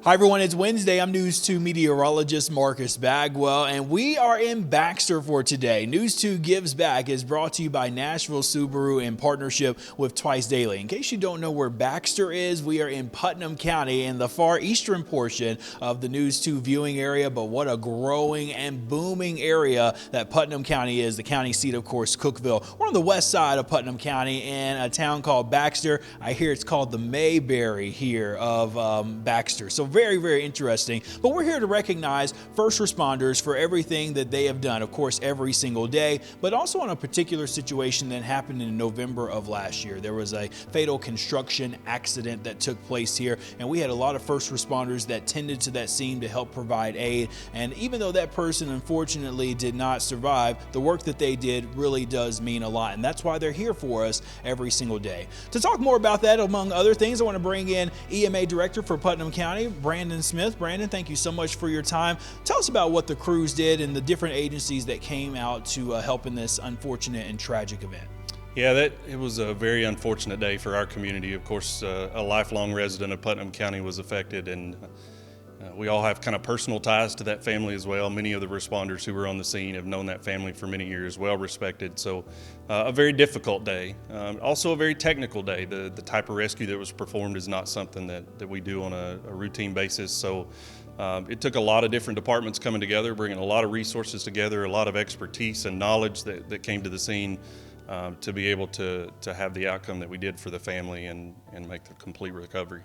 Hi everyone, it's Wednesday. I'm News 2 meteorologist Marcus Bagwell, and we are in Baxter for today. News 2 Gives Back is brought to you by Nashville Subaru in partnership with Twice Daily. In case you don't know where Baxter is, we are in Putnam County in the far eastern portion of the News 2 viewing area, but what a growing and booming area that Putnam County is. The county seat, of course, Cookeville. We're on the west side of Putnam County in a town called Baxter. I hear it's called the Mayberry here of Baxter. So very, very interesting. But we're here to recognize first responders for everything that they have done, of course, every single day, but also on a particular situation that happened in November of last year. There was a fatal construction accident that took place here, and we had a lot of first responders that tended to that scene to help provide aid. And even though that person unfortunately did not survive, the work that they did really does mean a lot, and that's why they're here for us every single day. To talk more about that, among other things, I want to bring in EMA Director for Putnam County, Brandon Smith. Brandon, thank you so much for your time. Tell us about what the crews did and the different agencies that came out to help in this unfortunate and tragic event. Yeah, it was a very unfortunate day for our community. Of course, a lifelong resident of Putnam County was affected, and we all have kind of personal ties to that family as well. Many of the responders who were on the scene have known that family for many years, well respected. So a very difficult day. Also a very technical day. The type of rescue that was performed is not something that we do on a routine basis. So it took a lot of different departments coming together, bringing a lot of resources together, a lot of expertise and knowledge that came to the scene to be able to have the outcome that we did for the family and make the complete recovery.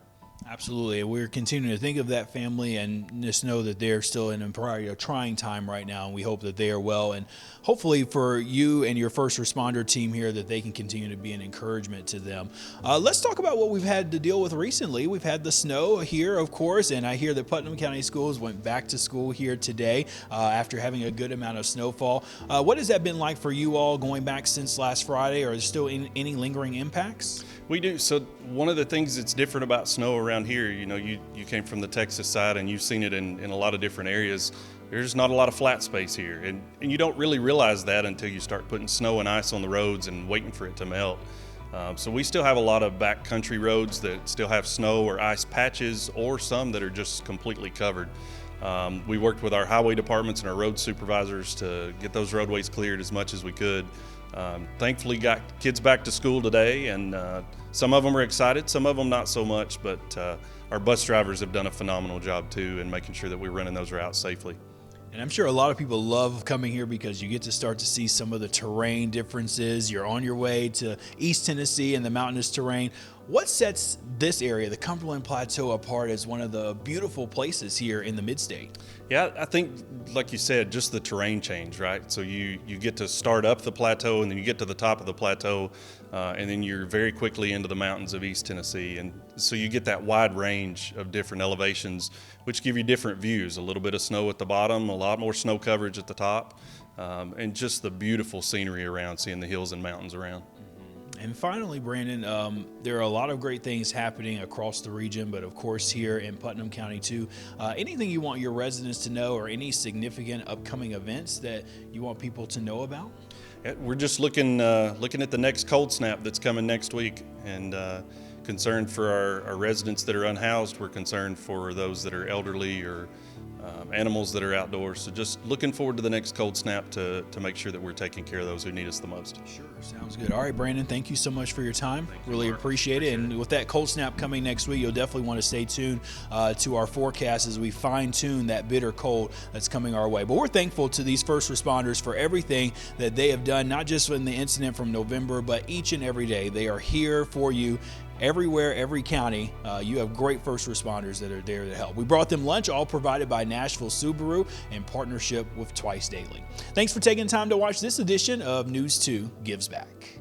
Absolutely. We're continuing to think of that family and just know that they're still in a trying time right now, and we hope that they are well, and hopefully for you and your first responder team here that they can continue to be an encouragement to them. Let's talk about what we've had to deal with recently. We've had the snow here, of course, and I hear that Putnam County schools went back to school here today after having a good amount of snowfall. What has that been like for you all going back since last Friday? Are there still any lingering impacts? We do. So one of the things that's different about snow around here, you know, you came from the Texas side and you've seen it in a lot of different areas. There's not a lot of flat space here, and you don't really realize that until you start putting snow and ice on the roads and waiting for it to melt. So we still have a lot of backcountry roads that still have snow or ice patches, or some that are just completely covered. We worked with our highway departments and our road supervisors to get those roadways cleared as much as we could. Thankfully got kids back to school today, and some of them are excited, some of them not so much, but our bus drivers have done a phenomenal job too in making sure that we're running those routes safely. And I'm sure a lot of people love coming here because you get to start to see some of the terrain differences. You're on your way to East Tennessee and the mountainous terrain. What sets this area, the Cumberland Plateau, apart as one of the beautiful places here in the mid-state? Yeah, I think, like you said, just the terrain change, right? So you get to start up the plateau, and then you get to the top of the plateau, and then you're very quickly into the mountains of East Tennessee. And so you get that wide range of different elevations, which give you different views. A little bit of snow at the bottom, a lot more snow coverage at the top, and just the beautiful scenery around, seeing the hills and mountains around. And finally, Brandon, there are a lot of great things happening across the region, but of course here in Putnam County too. Anything you want your residents to know, or any significant upcoming events that you want people to know about? Yeah, we're just looking at the next cold snap that's coming next week, and concerned for our residents that are unhoused. We're concerned for those that are elderly or animals that are outdoors. So just looking forward to the next cold snap to make sure that we're taking care of those who need us the most. Sure, sounds good. All right, Brandon, thank you so much for your time. Really Mark. appreciate it. And with that cold snap coming next week, you'll definitely want to stay tuned to our forecast as we fine tune that bitter cold that's coming our way. But we're thankful to these first responders for everything that they have done, not just in the incident from November, but each and every day. They are here for you. Everywhere, every county, you have great first responders that are there to help. We brought them lunch, all provided by Nashville Subaru in partnership with Twice Daily. Thanks for taking time to watch this edition of News 2 Gives Back.